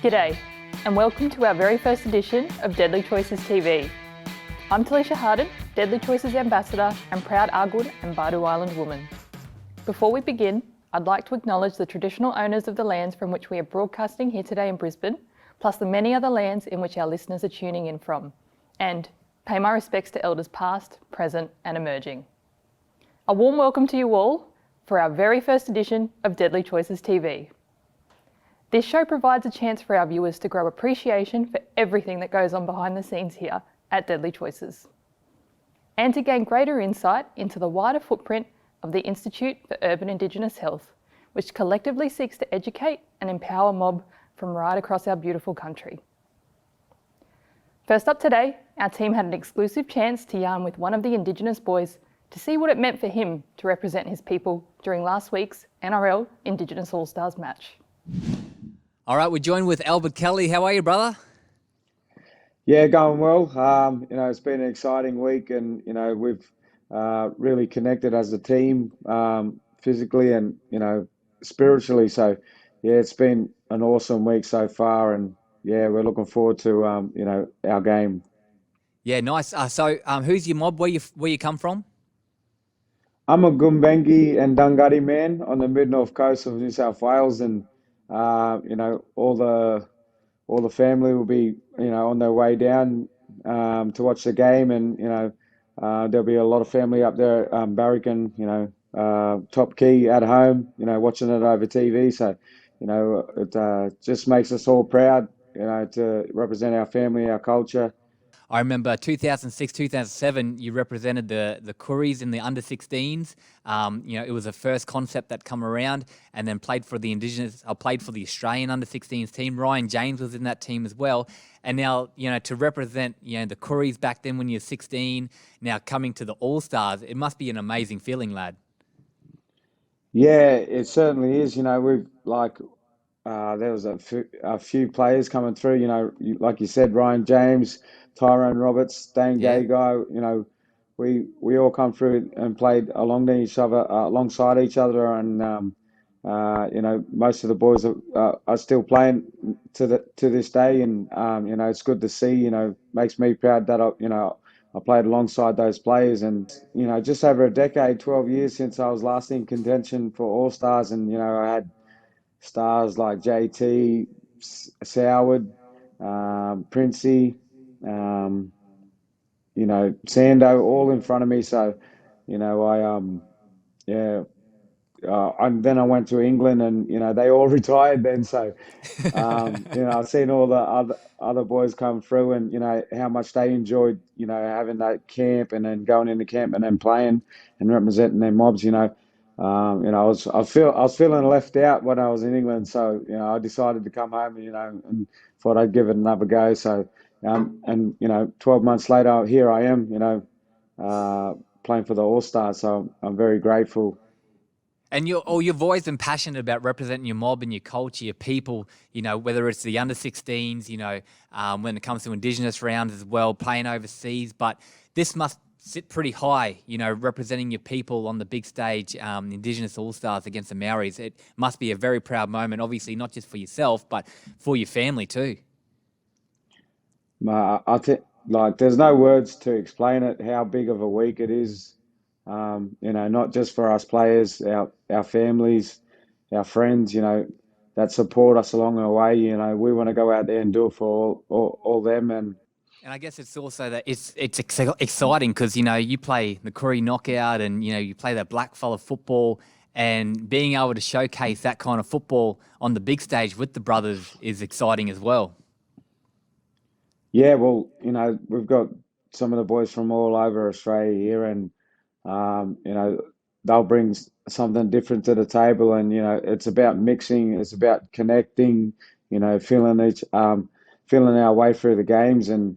G'day, and welcome to our very first edition of Deadly Choices TV. I'm Tallisha Harden, Deadly Choices Ambassador and proud Argood and Bardu Island woman. Before we begin, I'd like to acknowledge the traditional owners of the lands from which we are broadcasting here today in Brisbane, plus the many other lands in which our listeners are tuning in from, and pay my respects to elders past, present and emerging. A warm welcome to you all for our very first edition of Deadly Choices TV. This show provides a chance for our viewers to grow appreciation for everything that goes on behind the scenes here at Deadly Choices, and to gain greater insight into the wider footprint of the Institute for Urban Indigenous Health, which collectively seeks to educate and empower mob from right across our beautiful country. First up today, our team had an exclusive chance to yarn with one of the Indigenous boys to see what it meant for him to represent his people during last week's NRL Indigenous All-Stars match. All right, we're joined with Albert Kelly. How are you, brother? Yeah, going well. It's been an exciting week, and we've really connected as a team, physically and spiritually. So yeah, it's been an awesome week so far, and yeah, we're looking forward to our game. Yeah, nice. So who's your mob? Where you come from? I'm a Gumbengi and Dungari man on the mid-north coast of New South Wales, and all the family will be on their way down to watch the game, and there'll be a lot of family up there barracking, top key at home, watching it over TV. So it just makes us all proud, to represent our family, our culture. I remember 2006, 2007, you represented the Curries in the under-16s. It was the first concept that come around, and then played for the Australian under-16s team. Ryan James was in that team as well. And now, to represent, the Curries back then when you're 16, now coming to the All-Stars, it must be an amazing feeling, lad. Yeah, it certainly is. We've there was a few players coming through, like you said, Ryan James, Tyrone Roberts, Dane Gagai, we all come through and played alongside each other, and most of the boys are still playing to this day, and it's good to see. Makes me proud that I played alongside those players, and just over a decade, 12 years since I was last in contention for All Stars, and I had stars like JT, Soward, Princey, Sando, all in front of me. So, and then I went to England, and they all retired then. So, I've seen all the other boys come through, and how much they enjoyed, having that camp, and then going into camp, and then playing and representing their mobs. I was feeling left out when I was in England, so I decided to come home, and thought I'd give it another go. So, 12 months later, here I am, playing for the All Stars. So I'm very grateful. And you've always been passionate about representing your mob and your culture, your people, whether it's the under-16s, when it comes to Indigenous rounds as well, playing overseas. But this must sit pretty high, representing your people on the big stage, Indigenous All-Stars against the Maoris. It must be a very proud moment, obviously, not just for yourself, but for your family too. I think, there's no words to explain it, how big of a week it is. Not just for us players, our families, our friends, that support us along the way. We want to go out there and do it for all them. And I guess it's also that it's exciting because, you play the Curry knockout, and, you play that blackfella football, and being able to showcase that kind of football on the big stage with the brothers is exciting as well. Yeah, well, we've got some of the boys from all over Australia here, and they'll bring something different to the table, and it's about mixing, it's about connecting, feeling our way through the games, and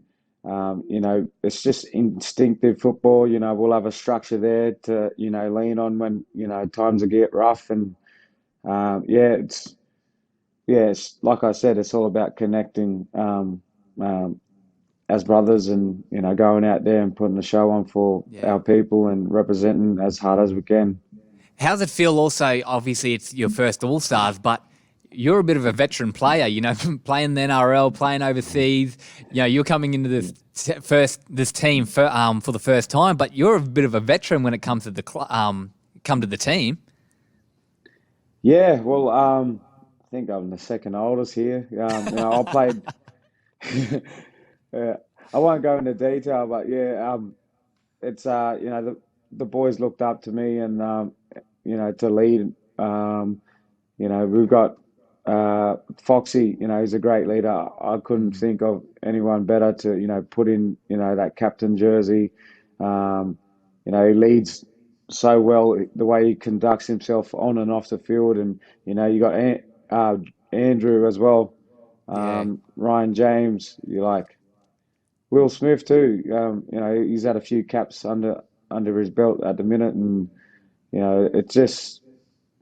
it's just instinctive football. We'll have a structure there to lean on when times will get rough, and it's like I said, it's all about connecting as brothers, and going out there and putting a show on for our people and representing as hard as we can. How's it feel also? Obviously it's your first All-Stars, but you're a bit of a veteran player, you know, playing the NRL, playing overseas. You know, you're coming into this team for the first time, but you're a bit of a veteran when it comes to the team. Yeah, well, I think I'm the second oldest here. I played. Yeah, I won't go into detail, but yeah, it's the boys looked up to me and to lead. We've got Foxy. He's a great leader. I couldn't think of anyone better to put in that captain jersey. He leads so well the way he conducts himself on and off the field, and you got Andrew as well, Yeah, Ryan James. You like Will Smith too. He's had a few caps under his belt at the minute, and it's just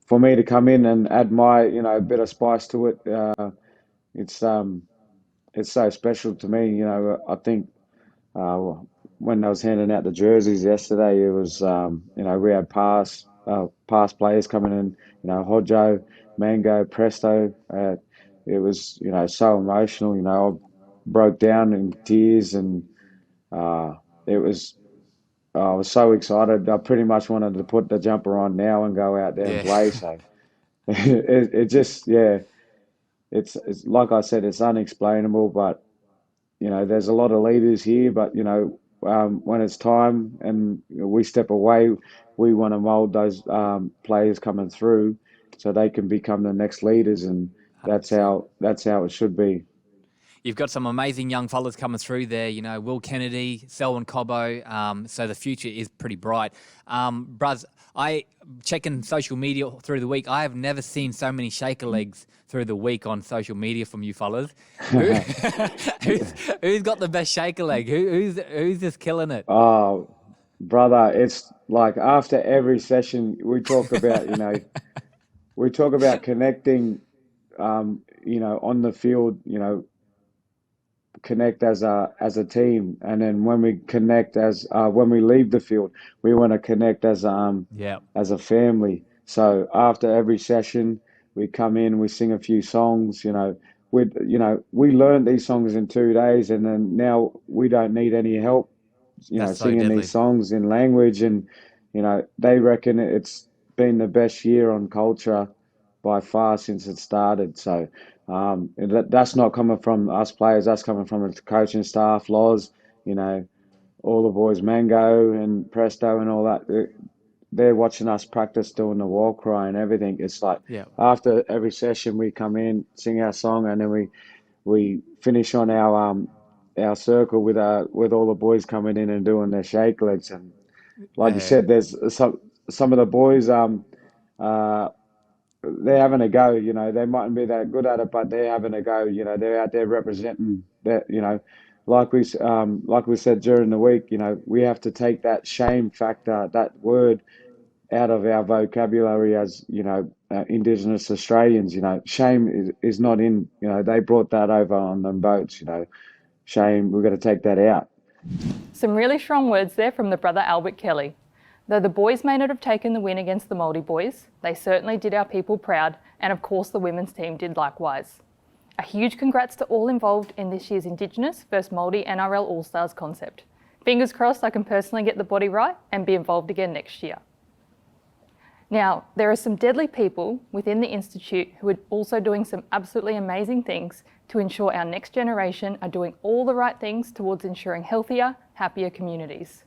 for me to come in and add my bit of spice to it. It's it's so special to me. I think uh, when I was handing out the jerseys yesterday, it was we had past players coming in. Hodjo, Mango, Presto. It was so emotional. I broke down in tears, and uh, it was. I was so excited. I pretty much wanted to put the jumper on now and go out there and yeah. play. So it just, yeah, it's like I said, it's unexplainable. But there's a lot of leaders here. But when it's time and we step away, we want to mold those players coming through so they can become the next leaders, and that's 100%. how it should be. You've got some amazing young fellas coming through there, Will Kennedy, Selwyn Cobbo. So the future is pretty bright. Bruz, I checking social media through the week. I have never seen so many shaker legs through the week on social media from you fellas. Who's got the best shaker leg? Who's just killing it? Oh, brother, it's like after every session we talk about connecting, on the field, connect as a team, and then when we connect when we leave the field, we want to connect Yeah, as a family. So after every session, we come in, we sing a few songs. We learned these songs in 2 days, and then now we don't need any help. that's so Singing these deadly. songs in language, and they reckon it's been the best year on culture by far since it started. So that's not coming from us players. That's coming from the coaching staff, Loz, all the boys, Mango and Presto and all that. They're watching us practice doing the war cry and everything. It's like Yeah. after every session, we come in, sing our song, and then we finish on our circle with all the boys coming in and doing their shake legs. And like you Uh, said, there's some of the boys uh, they're having a go. They mightn't be that good at it, but they're having a go. They're out there representing that. Like we said during the week, we have to take that shame factor, that word, out of our vocabulary as Indigenous Australians. Shame is not in. They brought that over on them boats. Shame. We've got to take that out. Some really strong words there from the brother Albert Kelly. Though the boys may not have taken the win against the Māori boys, they certainly did our people proud, and of course the women's team did likewise. A huge congrats to all involved in this year's Indigenous vs Māori NRL All-Stars concept. Fingers crossed I can personally get the body right and be involved again next year. Now, there are some deadly people within the Institute who are also doing some absolutely amazing things to ensure our next generation are doing all the right things towards ensuring healthier, happier communities.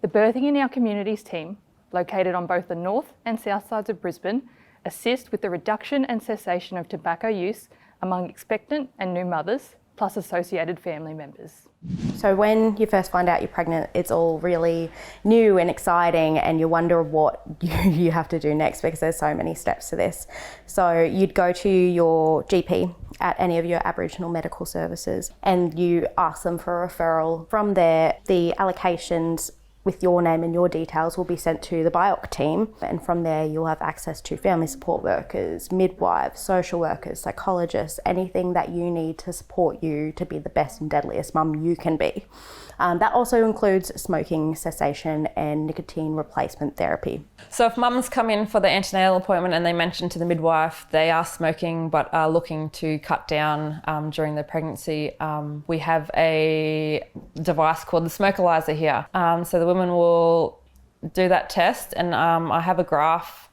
The Birthing in Our Communities team, located on both the north and south sides of Brisbane, assist with the reduction and cessation of tobacco use among expectant and new mothers, plus associated family members. So when you first find out you're pregnant, it's all really new and exciting, and you wonder what you have to do next because there's so many steps to this. So you'd go to your GP at any of your Aboriginal medical services and you ask them for a referral. From there, the allocations with your name and your details will be sent to the BIOC team, and from there you'll have access to family support workers, midwives, social workers, psychologists, anything that you need to support you to be the best and deadliest mum you can be. That also includes smoking cessation and nicotine replacement therapy. So if mums come in for the antenatal appointment and they mention to the midwife they are smoking but are looking to cut down during their pregnancy, we have a device called the Smokalyzer here. So the women will do that test, and I have a graph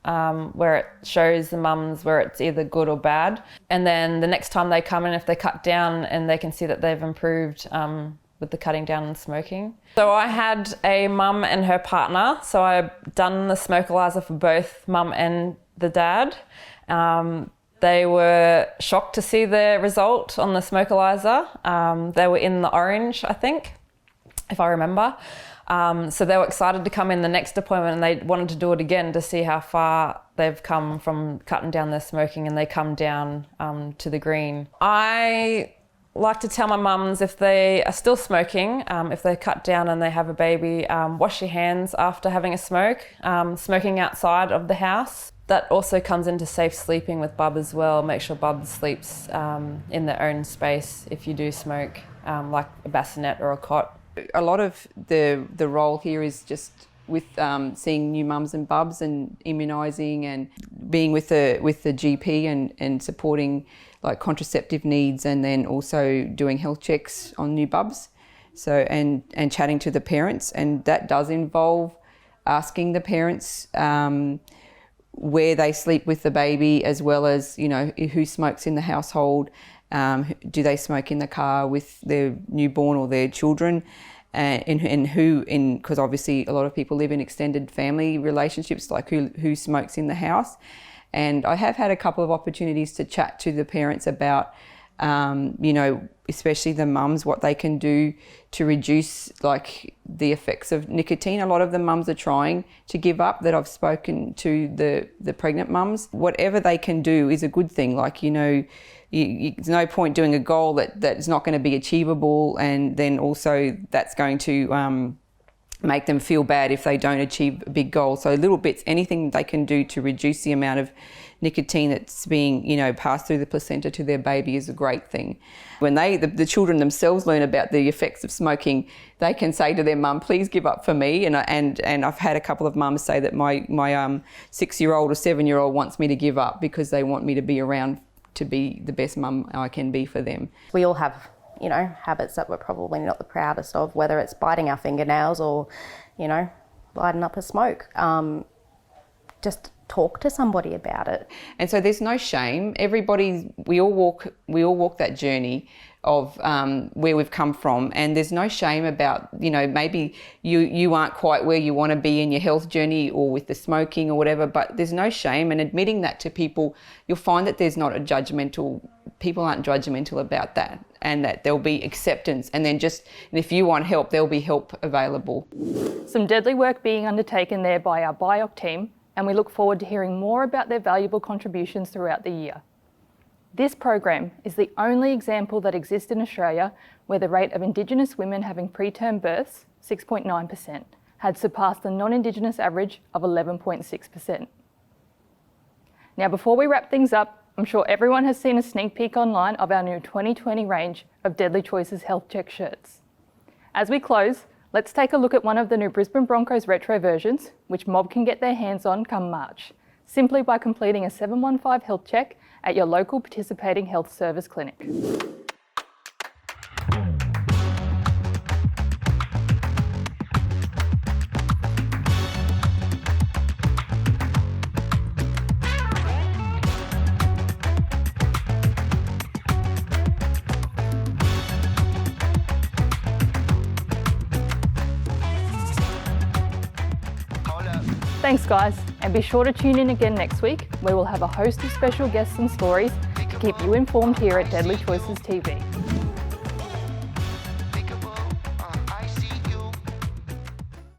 where it shows the mums where it's either good or bad. And then the next time they come in, if they cut down and they can see that they've improved with the cutting down and smoking. So I had a mum and her partner, so I've done the Smokalyzer for both mum and the dad. They were shocked to see the result on the Smokalyzer. They were in the orange, I think, if I remember. So they were excited to come in the next appointment, and they wanted to do it again to see how far they've come from cutting down their smoking, and they come down to the green. I like to tell my mums, if they are still smoking, if they cut down and they have a baby, wash your hands after having a smoke. Smoking outside of the house. That also comes into safe sleeping with bub as well. Make sure bub sleeps in their own space if you do smoke, like a bassinet or a cot. A lot of the role here is just with seeing new mums and bubs and immunising and being with the GP and supporting like contraceptive needs, and then also doing health checks on new bubs. So and chatting to the parents, and that does involve asking the parents where they sleep with the baby, as well as, you know, who smokes in the household. Do they smoke in the car with their newborn or their children, and who, because obviously a lot of people live in extended family relationships, like who smokes in the house. And I have had a couple of opportunities to chat to the parents about, you know, especially the mums, what they can do to reduce like the effects of nicotine. A lot of the mums are trying to give up, that I've spoken to the pregnant mums. Whatever they can do is a good thing. Like, you know, there's no point doing a goal that is not going to be achievable, and then also that's going to make them feel bad if they don't achieve a big goal. So little bits, anything they can do to reduce the amount of nicotine that's being, you know, passed through the placenta to their baby is a great thing. When the children themselves learn about the effects of smoking, they can say to their mum, please give up for me. And I've had a couple of mums say that my 6-year-old or 7-year-old wants me to give up because they want me to be around to be the best mum I can be for them. We all have, you know, habits that we're probably not the proudest of, whether it's biting our fingernails or, you know, lighting up a smoke. Just talk to somebody about it. And so there's no shame. We all walk that journey of where we've come from, and there's no shame about, you know, maybe you aren't quite where you want to be in your health journey or with the smoking or whatever, but there's no shame, and admitting that to people, you'll find that there's not people aren't judgmental about that, and that there'll be acceptance, and then and if you want help, there'll be help available. Some deadly work being undertaken there by our BIOC team, and we look forward to hearing more about their valuable contributions throughout the year. This program is the only example that exists in Australia where the rate of Indigenous women having preterm births, 6.9%, had surpassed the non-Indigenous average of 11.6%. Now, before we wrap things up, I'm sure everyone has seen a sneak peek online of our new 2020 range of Deadly Choices Health Check shirts. As we close, let's take a look at one of the new Brisbane Broncos retro versions, which mob can get their hands on come March, simply by completing a 715 health check at your local participating health service clinic. Thanks guys, and be sure to tune in again next week where we'll have a host of special guests and stories to keep you informed here at Deadly Choices TV.